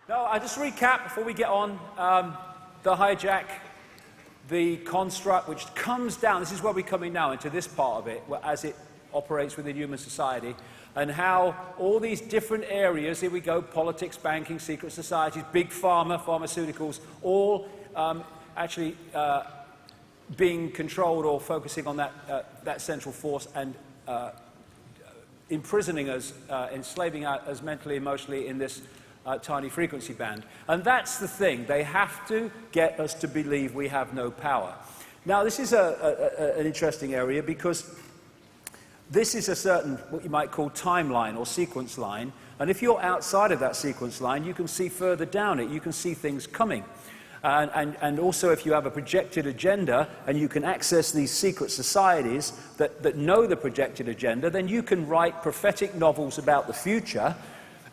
No, I just recap before we get on. The hijack, the construct which comes down, this is where we're coming now into this part of it, as it operates within human society, and how all these different areas, here we go, politics, banking, secret societies, big pharma, pharmaceuticals, all actually being controlled or focusing on that central force and imprisoning us, enslaving us mentally, emotionally in this tiny frequency band. And that's the thing. They have to get us to believe we have no power. Now, this is an interesting area because this is a certain, what you might call timeline or sequence line. And if you're outside of that sequence line, you can see further down it. You can see things coming. And also, if you have a projected agenda and you can access these secret societies that know the projected agenda, then you can write prophetic novels about the future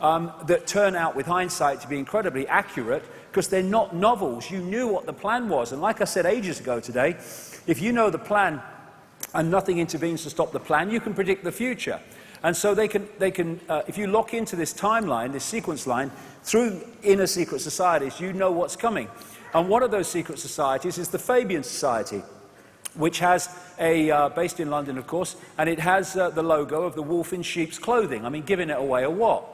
that turn out with hindsight to be incredibly accurate because they're not novels. You knew what the plan was. And like I said ages ago today, if you know the plan and nothing intervenes to stop the plan, you can predict the future. And so they can if you lock into this timeline, this sequence line, through inner secret societies, you know what's coming. And one of those secret societies is the Fabian Society, which has based in London, of course, and it has the logo of the wolf in sheep's clothing. I mean, giving it away or what?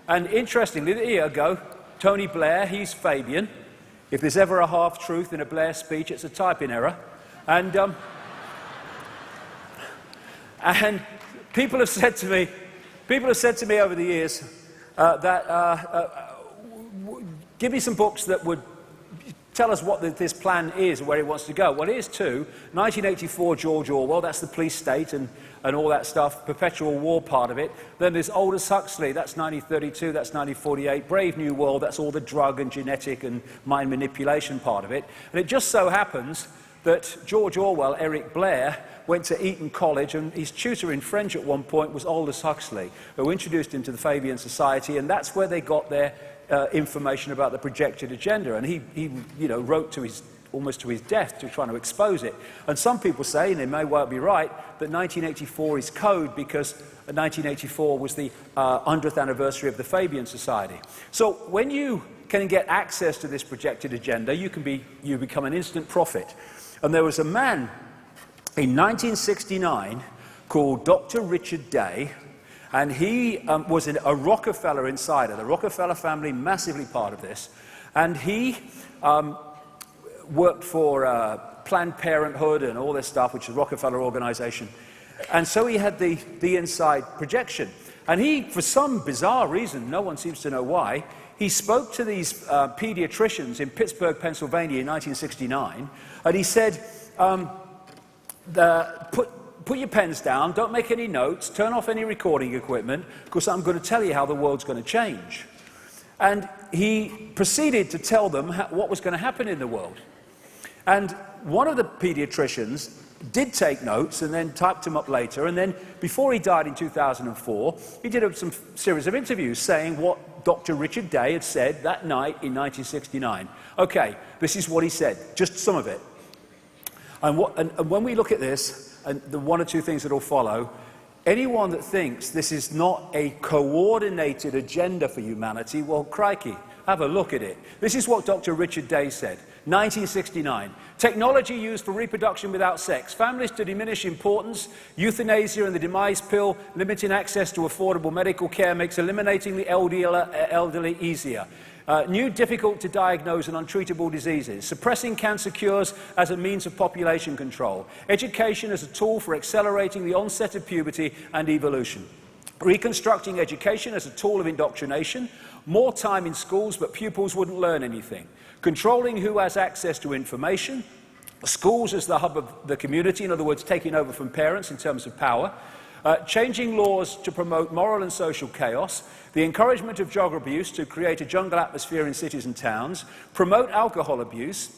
And interestingly, a year ago, Tony Blair, he's Fabian. If there's ever a half-truth in a Blair speech, it's a typing error. And people have said to me over the years give me some books that would tell us what this plan is and where he wants to go. Well, here's two. 1984, George Orwell, that's the police state and all that stuff, perpetual war part of it. Then there's Aldous Huxley, that's 1932, that's 1948. Brave New World, that's all the drug and genetic and mind manipulation part of it. And it just so happens that George Orwell, Eric Blair, went to Eton College, and his tutor in French at one point was Aldous Huxley, who introduced him to the Fabian Society, and that's where they got their information about the projected agenda. And he wrote to almost to his death to trying to expose it. And some people say, and they may well be right, that 1984 is code because 1984 was the 100th anniversary of the Fabian Society. So when you can get access to this projected agenda, you become an instant prophet. And there was a man in 1969 called Dr. Richard Day, and he was a Rockefeller insider. The Rockefeller family, massively part of this. And he worked for Planned Parenthood and all this stuff, which is a Rockefeller organization. And so he had the inside projection. And he, for some bizarre reason, no one seems to know why, he spoke to these pediatricians in Pittsburgh, Pennsylvania in 1969, and he said, put your pens down, don't make any notes, turn off any recording equipment, because I'm going to tell you how the world's going to change. And he proceeded to tell them what was going to happen in the world. And one of the pediatricians did take notes and then typed them up later, and then before he died in 2004, he did some series of interviews saying what Dr. Richard Day had said that night in 1969. Okay, this is what he said, just some of it. And when we look at this, and the one or two things that will follow, anyone that thinks this is not a coordinated agenda for humanity, well, crikey, have a look at it. This is what Dr. Richard Day said, 1969. Technology used for reproduction without sex, families to diminish importance, euthanasia and the demise pill, limiting access to affordable medical care makes eliminating the elderly easier. New difficult to diagnose and untreatable diseases, suppressing cancer cures as a means of population control, education as a tool for accelerating the onset of puberty and evolution, reconstructing education as a tool of indoctrination, more time in schools but pupils wouldn't learn anything, controlling who has access to information, schools as the hub of the community, in other words, taking over from parents in terms of power, changing laws to promote moral and social chaos, the encouragement of drug abuse to create a jungle atmosphere in cities and towns, promote alcohol abuse,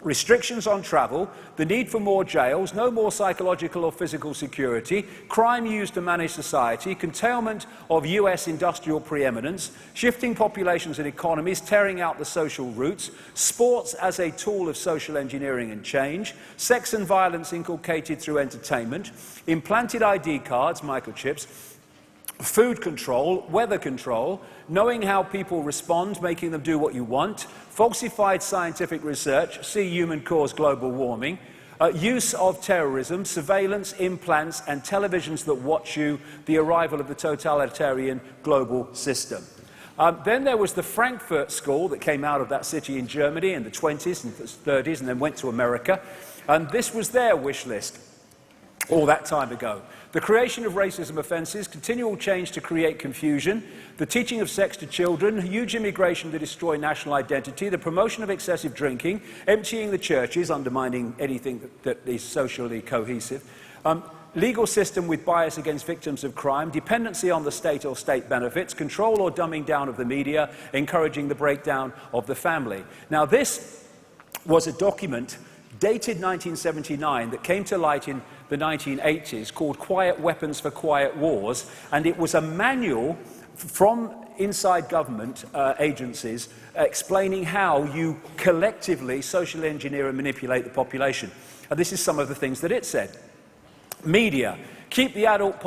restrictions on travel, the need for more jails, no more psychological or physical security, crime used to manage society, curtailment of US industrial preeminence, shifting populations and economies, tearing out the social roots, sports as a tool of social engineering and change, sex and violence inculcated through entertainment, implanted ID cards, microchips, food control, weather control, knowing how people respond, making them do what you want, falsified scientific research, see human-caused global warming, use of terrorism, surveillance, implants, and televisions that watch you, the arrival of the totalitarian global system. Then there was the Frankfurt School that came out of that city in Germany in the 20s and 30s and then went to America. And this was their wish list all that time ago. The creation of racism offences, continual change to create confusion, the teaching of sex to children, huge immigration to destroy national identity, the promotion of excessive drinking, emptying the churches, undermining anything that is socially cohesive, legal system with bias against victims of crime, dependency on the state or state benefits, control or dumbing down of the media, encouraging the breakdown of the family. Now, this was a document dated 1979 that came to light in the 1980s called Quiet Weapons for Quiet Wars, and it was a manual from inside government agencies explaining how you collectively social engineer and manipulate the population. And this is some of the things that it said. Media. Keep the adult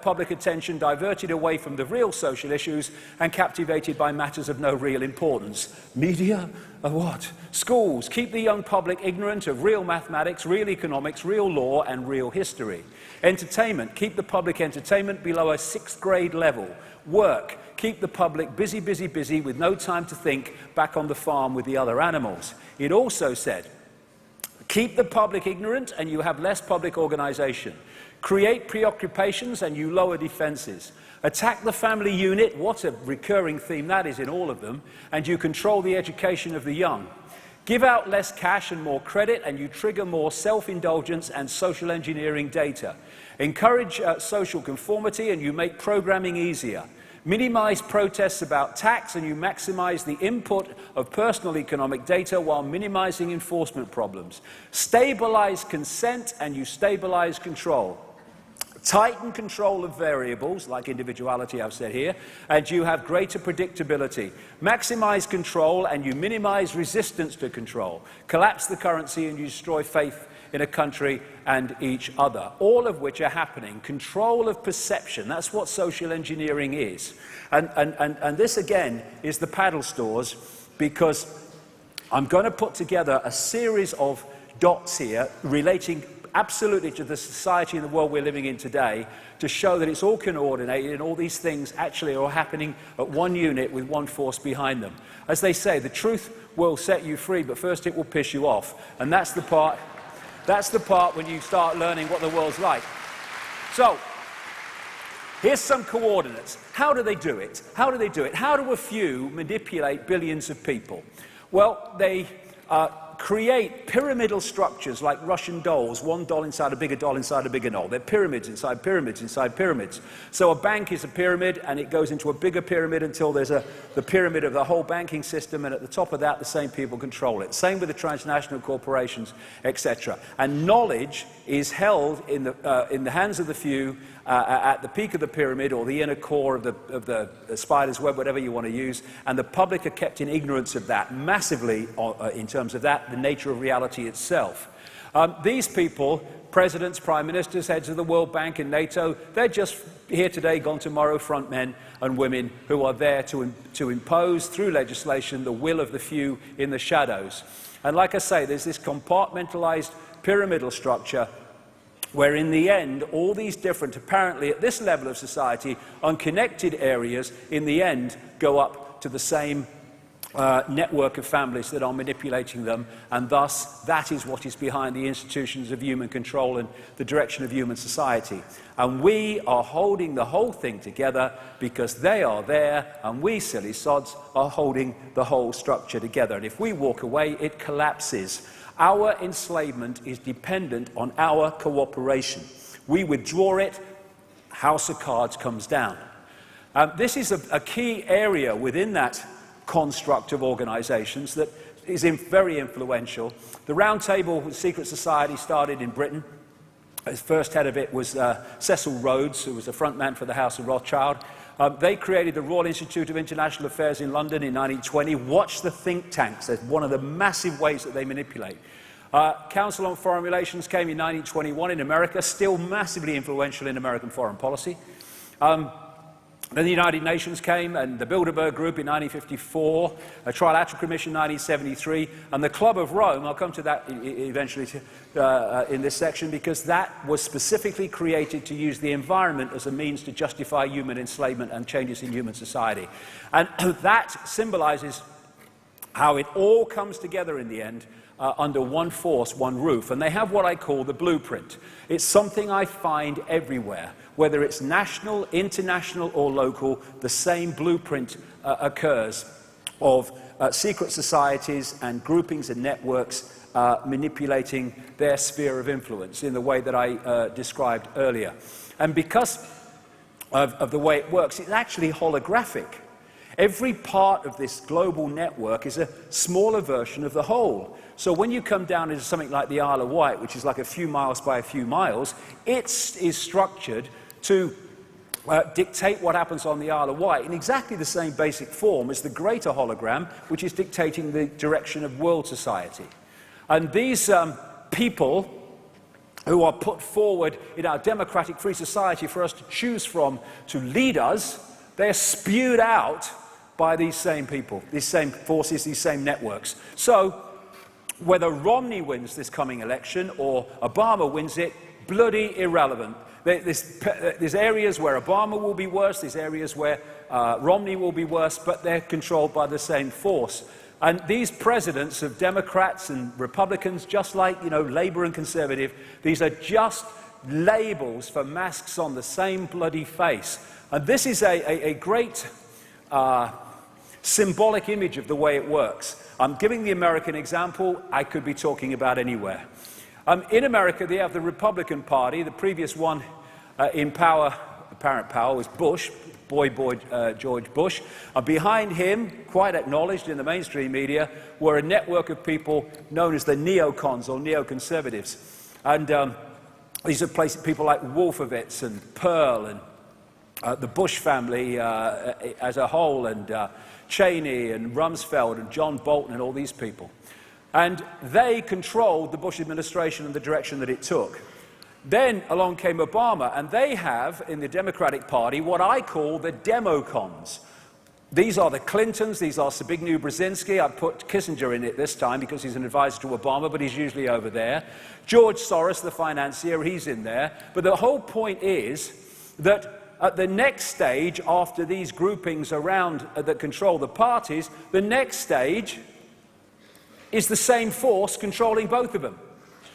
public attention diverted away from the real social issues and captivated by matters of no real importance. Media? What? Schools. Keep the young public ignorant of real mathematics, real economics, real law, and real history. Entertainment. Keep the public entertainment below a 6th grade level. Work. Keep the public busy, busy, busy with no time to think back on the farm with the other animals. It also said, keep the public ignorant and you have less public organisation. Create preoccupations and you lower defences. Attack the family unit, what a recurring theme that is in all of them, and you control the education of the young. Give out less cash and more credit and you trigger more self-indulgence and social engineering data. Encourage social conformity and you make programming easier. Minimize protests about tax and you maximize the input of personal economic data while minimizing enforcement problems. Stabilize consent and you stabilize control. Tighten control of variables, like individuality I've said here, and you have greater predictability. Maximize control and you minimize resistance to control. Collapse the currency and you destroy faith in a country and each other, all of which are happening. Control of perception, that's what social engineering is. And this, again, is the paddle stores, because I'm going to put together a series of dots here relating absolutely to the society and the world we're living in today, to show that it's all coordinated and all these things actually are happening at one unit with one force behind them. As they say, the truth will set you free, but first it will piss you off. And that's the part when you start learning what the world's like. So, here's some coordinates. How do they do it? How do they do it? How do a few manipulate billions of people? Well, they create pyramidal structures like Russian dolls, one doll inside a bigger doll inside a bigger doll. They're pyramids inside pyramids inside pyramids. So a bank is a pyramid and it goes into a bigger pyramid until there's the pyramid of the whole banking system, and at the top of that the same people control it. Same with the transnational corporations, etc. And knowledge is held in the hands of the few at the peak of the pyramid, or the inner core of the spider's web, whatever you want to use, and the public are kept in ignorance of that massively in terms of that, the nature of reality itself. These people, presidents, prime ministers, heads of the World Bank and NATO, they're just here today, gone tomorrow, front men and women who are there to impose through legislation the will of the few in the shadows. And like I say, there's this compartmentalized pyramidal structure where in the end, all these different, apparently at this level of society, unconnected areas, in the end, go up to the same network of families that are manipulating them, and thus that is what is behind the institutions of human control and the direction of human society. And we are holding the whole thing together because they are there, and we, silly sods, are holding the whole structure together. And if we walk away, it collapses. Our enslavement is dependent on our cooperation. We withdraw it, house of cards comes down. This is a key area within that construct of organizations that is very influential. The Round Table Secret Society started in Britain. The first head of it was Cecil Rhodes, who was the front man for the House of Rothschild. They created the Royal Institute of International Affairs in London in 1920. Watch the think tanks. That's one of the massive ways that they manipulate. Council on Foreign Relations came in 1921 in America, still massively influential in American foreign policy. Then the United Nations came, and the Bilderberg Group in 1954, a Trilateral Commission in 1973, and the Club of Rome. I'll come to that eventually in this section, because that was specifically created to use the environment as a means to justify human enslavement and changes in human society. And that symbolizes how it all comes together in the end under one force, one roof. And they have what I call the blueprint. It's something I find everywhere. Whether it's national, international, or local, the same blueprint occurs of secret societies and groupings and networks manipulating their sphere of influence in the way that I described earlier. And because of the way it works, it's actually holographic. Every part of this global network is a smaller version of the whole. So when you come down into something like the Isle of Wight, which is like a few miles by a few miles, it is structured to dictate what happens on the Isle of Wight in exactly the same basic form as the greater hologram, which is dictating the direction of world society. And these people who are put forward in our democratic free society for us to choose from to lead us, they're spewed out by these same people, these same forces, these same networks. So whether Romney wins this coming election or Obama wins it, bloody irrelevant. There's areas where Obama will be worse, there's areas where Romney will be worse, but they're controlled by the same force. And these presidents of Democrats and Republicans, just like, Labour and Conservative, these are just labels for masks on the same bloody face. And this is a great symbolic image of the way it works. I'm giving the American example. I could be talking about anywhere. In America, they have the Republican Party. The previous one in power, apparent power, was Bush, George Bush. And behind him, quite acknowledged in the mainstream media, were a network of people known as the neocons or neoconservatives. And these are people like Wolfowitz and Pearl and the Bush family as a whole, and Cheney and Rumsfeld and John Bolton and all these people. And they controlled the Bush administration and the direction that it took. Then along came Obama, and they have, in the Democratic Party, what I call the democons. These are the Clintons, these are Zbigniew Brzezinski. I put Kissinger in it this time because he's an advisor to Obama, but he's usually over there. George Soros, the financier, he's in there. But the whole point is that at the next stage, after these groupings around that control the parties, the next stage is the same force controlling both of them.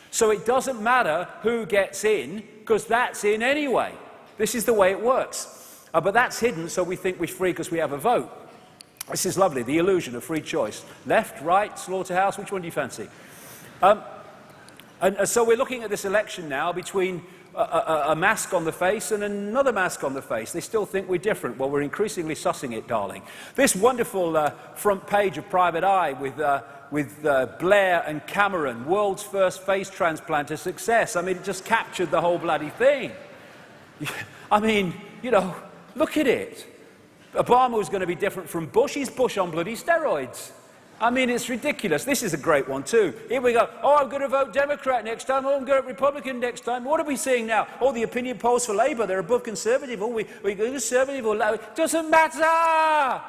So it doesn't matter who gets in, because that's in anyway. This is the way it works. But that's hidden, so we think we're free because we have a vote. This is lovely, the illusion of free choice. Left, right, slaughterhouse, which one do you fancy? And so we're looking at this election now between a mask on the face and another mask on the face. They still think we're different. Well, we're increasingly sussing it, darling. This wonderful front page of Private Eye with Blair and Cameron, world's first face transplant a success. I mean, it just captured the whole bloody thing. I mean, look at it. Obama was going to be different from Bush. He's Bush on bloody steroids. I mean, it's ridiculous. This is a great one, too. Here we go. Oh, I'm going to vote Democrat next time. Oh, I'm going to vote Republican next time. What are we seeing now? Oh, the opinion polls for Labour, they're above Conservative. Oh, we go Conservative or Labour. Doesn't matter.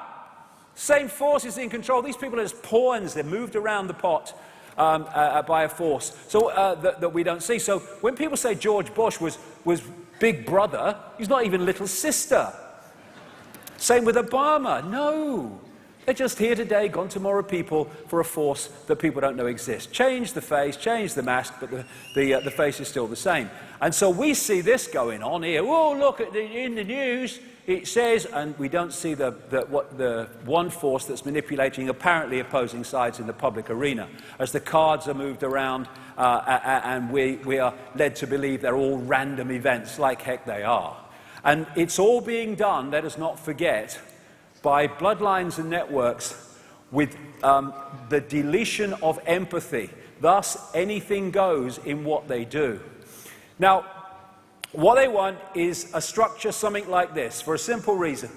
Same force is in control. These people are just pawns. They're moved around the pot by a force that we don't see. So when people say George Bush was big brother, he's not even little sister. Same with Obama. No. They're just here today, gone tomorrow people for a force that people don't know exists. Change the face, change the mask, but the face is still the same. And so we see this going on here. Oh, look, in the news, it says, and we don't see the one force that's manipulating apparently opposing sides in the public arena. As the cards are moved around and we are led to believe they're all random events, like heck they are. And it's all being done, let us not forget, by bloodlines and networks with the deletion of empathy. Thus, anything goes in what they do. Now, what they want is a structure something like this, for a simple reason.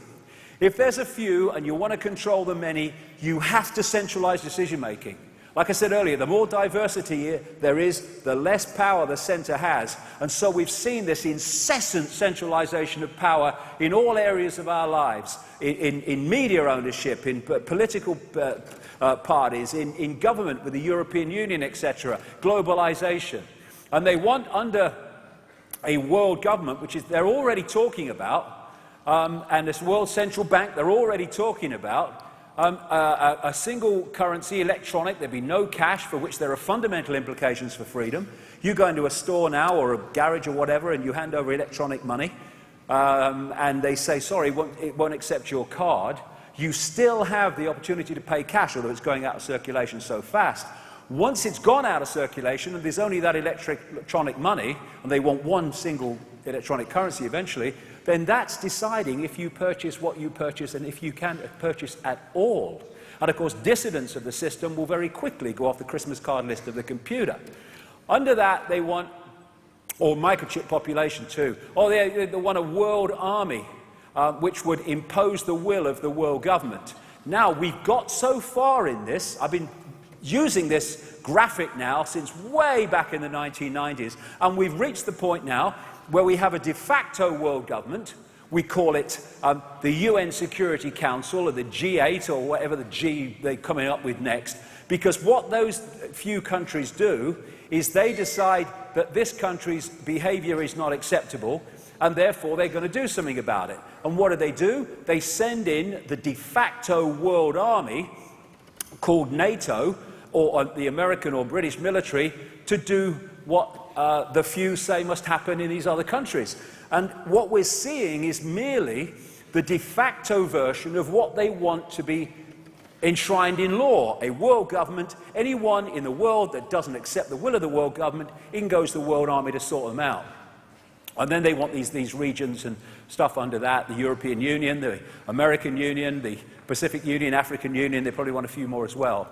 If there's a few and you want to control the many, you have to centralize decision-making. Like I said earlier, the more diversity there is, the less power the centre has. And so we've seen this incessant centralisation of power in all areas of our lives, in media ownership, in political parties, in government with the European Union, etc., globalisation. And they want, under a world government, which is they're already talking about, and this World Central Bank, they're already talking about, a single currency, electronic. There'd be no cash, for which there are fundamental implications for freedom. You go into a store now, or a garage or whatever, and you hand over electronic money, and they say, sorry, it won't accept your card. You still have the opportunity to pay cash, although it's going out of circulation so fast. Once it's gone out of circulation, and there's only that electronic money, and they want one single electronic currency eventually, then that's deciding if you purchase what you purchase and if you can purchase at all. And of course, dissidents of the system will very quickly go off the Christmas card list of the computer. Under that, they want, or microchip population too, or they want a world army, which would impose the will of the world government. Now, we've got so far in this, I've been using this graphic now since way back in the 1990s, and we've reached the point now where we have a de facto world government. We call it the UN Security Council, or the G8, or whatever the G they're coming up with next, because what those few countries do is they decide that this country's behaviour is not acceptable, and therefore they're going to do something about it. And what do? They send in the de facto world army, called NATO, or the American or British military, to do what the few say must happen in these other countries. And what we're seeing is merely the de facto version of what they want to be enshrined in law. A world government, anyone in the world that doesn't accept the will of the world government, in goes the world army to sort them out. And then they want these regions and stuff under that, the European Union, the American Union, the Pacific Union, African Union. They probably want a few more as well.